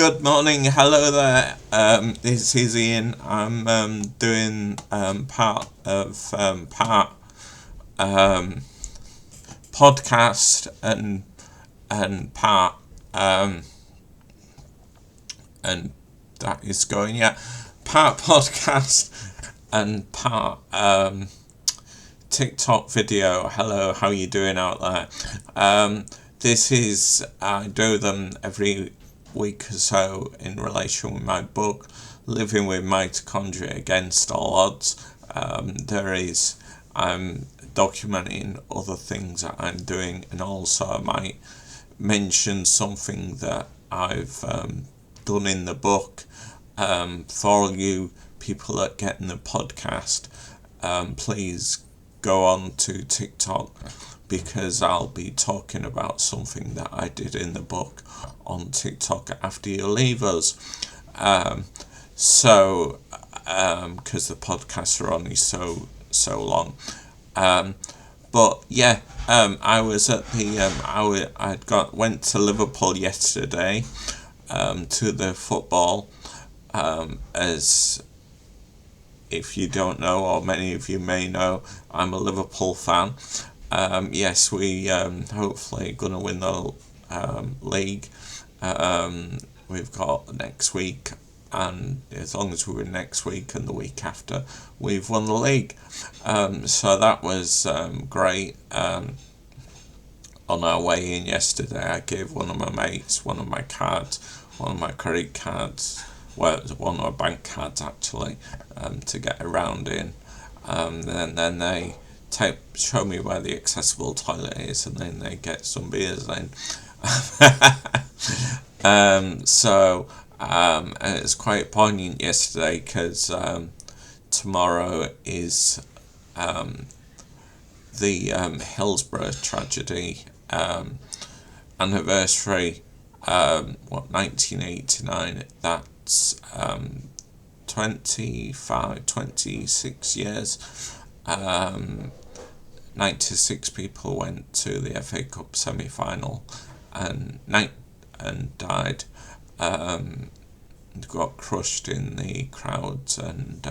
Good morning, hello there. This is Ian. I'm doing part podcast and part and that is going part podcast and part TikTok video. Hello, how you doing out there? This is I do them every week or so in relation with my book, Living with Mitochondria Against All Odds. I'm documenting other things that I'm doing, and also I might mention something that I've done in the book. For all you people that get in the podcast, please go on to TikTok, because I'll be talking about something that I did in the book on TikTok after you leave us. Because the podcasts are only so long. But yeah, I was at the went to Liverpool yesterday to the football. As if you don't know, or many of you may know, I'm a Liverpool fan. Yes, we hopefully going to win the league. We've got next week, and as long as we win next week and the week after, we've won the league. So that was great. On our way in yesterday, I gave one of my mates one of my cards, one of my credit cards, well, one of my bank cards actually, to get around in. Then they show me where the accessible toilet is, and then they get some beers then. It's quite poignant yesterday, because tomorrow is the Hillsborough tragedy anniversary. 1989, that's 26 years. 96 people went to the FA Cup semi-final and died, got crushed in the crowds, and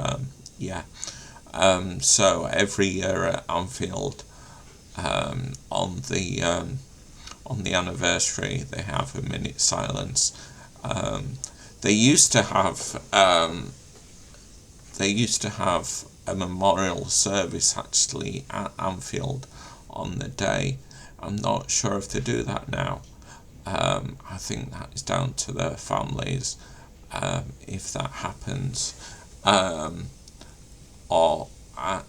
so every year at Anfield, on the anniversary, they have a minute silence. They used to have a memorial service actually at Anfield on the day. I'm not sure if they do that now. I think that is down to their families, if that happens. Like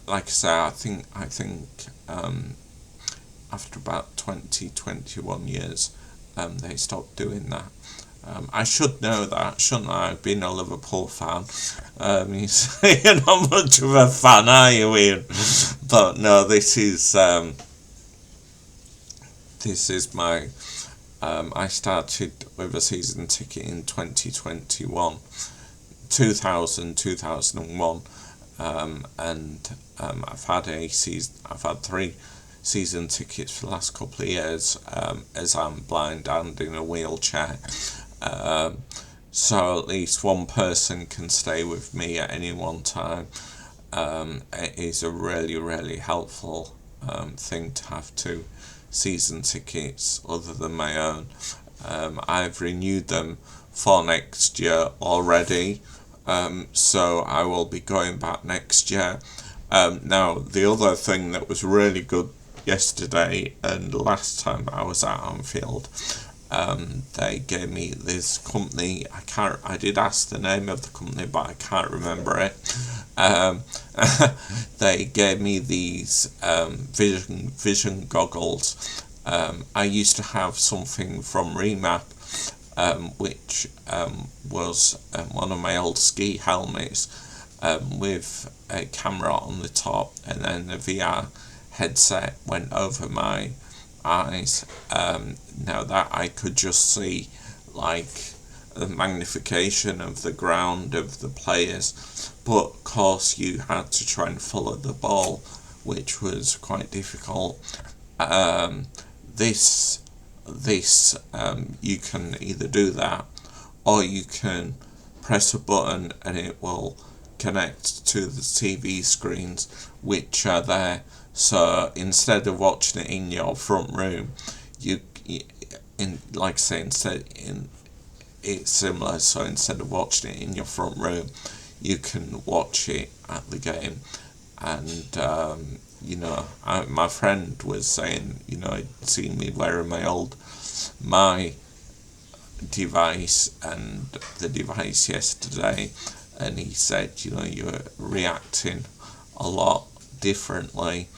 I say, I think after about 20-21 years, they stopped doing that. I should know that, shouldn't I? I've been a Liverpool fan. You say you're not much of a fan, are you, Ian? But no, this is my. I started with a season ticket in 2001, and I've had three season tickets for the last couple of years, as I'm blind and in a wheelchair. So at least one person can stay with me at any one time. It is a really, really helpful thing to have two season tickets other than my own. I've renewed them for next year already, so I will be going back next year. Now, the other thing that was really good yesterday and last time I was at Anfield, they gave me this company. I did ask the name of the company, but I can't remember it. They gave me these vision goggles. I used to have something from Remap, which was one of my old ski helmets, with a camera on the top, and then the VR headset went over my eyes. Now that I could just see like the magnification of the ground, of the players, but of course you had to try and follow the ball, which was quite difficult. This you can either do that, or you can press a button and it will connect to the TV screens which are there. So instead of watching it in your front room, like I say, it's similar. So instead of watching it in your front room, you can watch it at the game. And my friend was saying, he'd seen me wearing my device and the device yesterday, and he said, you're reacting a lot differently.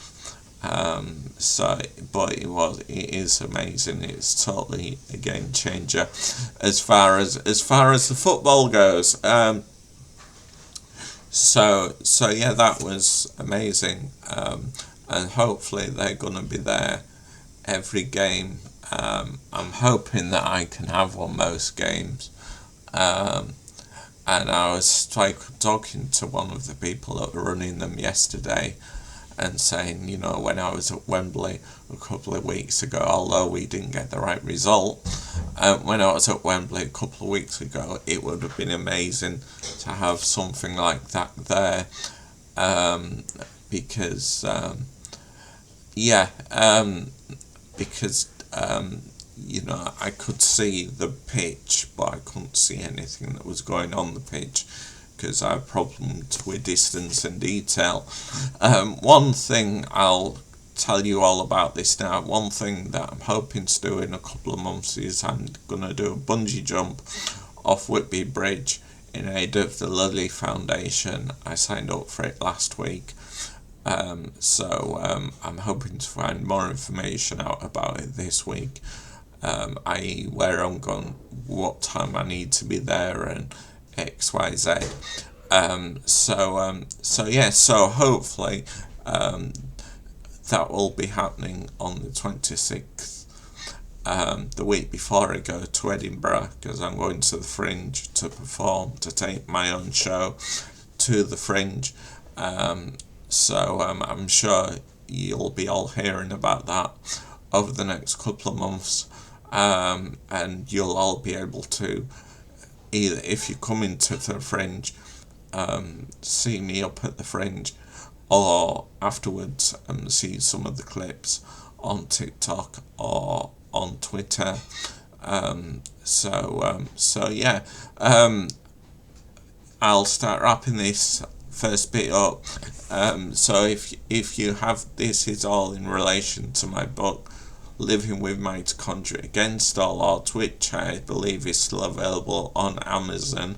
But it is amazing. It's totally a game changer as far as the football goes. So yeah, that was amazing. And hopefully they're gonna be there every game. I'm hoping that I can have one most games. And I was talking to one of the people that were running them yesterday, and saying, when I was at Wembley a couple of weeks ago, although we didn't get the right result, when I was at Wembley a couple of weeks ago, it would have been amazing to have something like that there, because I could see the pitch, but I couldn't see anything that was going on the pitch, because I have problems with distance and detail. One thing I'll tell you all about this now. One thing that I'm hoping to do in a couple of months is I'm going to do a bungee jump off Whitby Bridge in aid of the Lily Foundation. I signed up for it last week. So I'm hoping to find more information out about it this week, i.e. where I'm going, what time I need to be there, and XYZ. So hopefully that will be happening on the 26th, the week before I go to Edinburgh, because I'm going to the Fringe to perform, to take my own show to the Fringe. So I'm sure you'll be all hearing about that over the next couple of months, and you'll all be able to, either if you come into the Fringe, see me up at the Fringe, or afterwards see some of the clips on TikTok or on Twitter. I'll start wrapping this first bit up. So if you have, this is all in relation to my book, Living with Mitochondria Against All Odds, which I believe is still available on Amazon.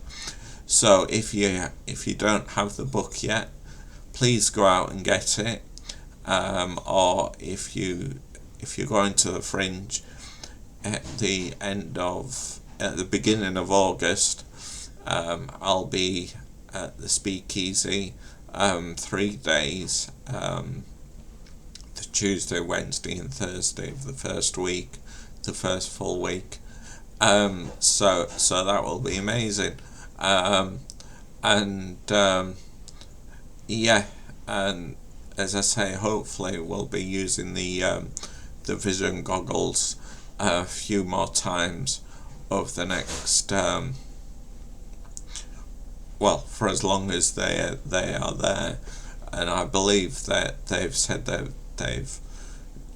So if you don't have the book yet, please go out and get it. Or if you're going to the Fringe at the beginning of August, I'll be at the Speakeasy 3 days, the Tuesday, Wednesday and Thursday of the first week, the first full week. So that will be amazing. And as I say, hopefully we'll be using the vision goggles a few more times over the next for as long as they are there. And I believe that they've said that they've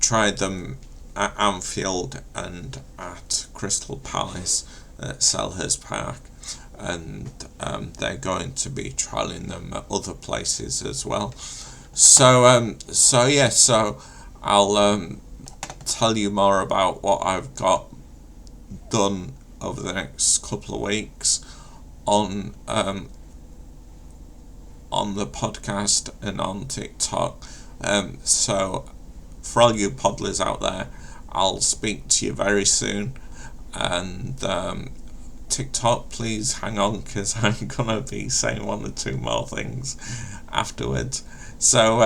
tried them at Anfield and at Crystal Palace at Selhurst Park, and they're going to be trialling them at other places as well. So I'll tell you more about what I've got done over the next couple of weeks on the podcast and on TikTok. So for all you podlers out there, I'll speak to you very soon. And TikTok, please hang on, because I'm gonna be saying one or two more things afterwards. So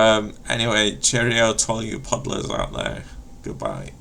anyway, cheerio to all you podlers out there. Goodbye.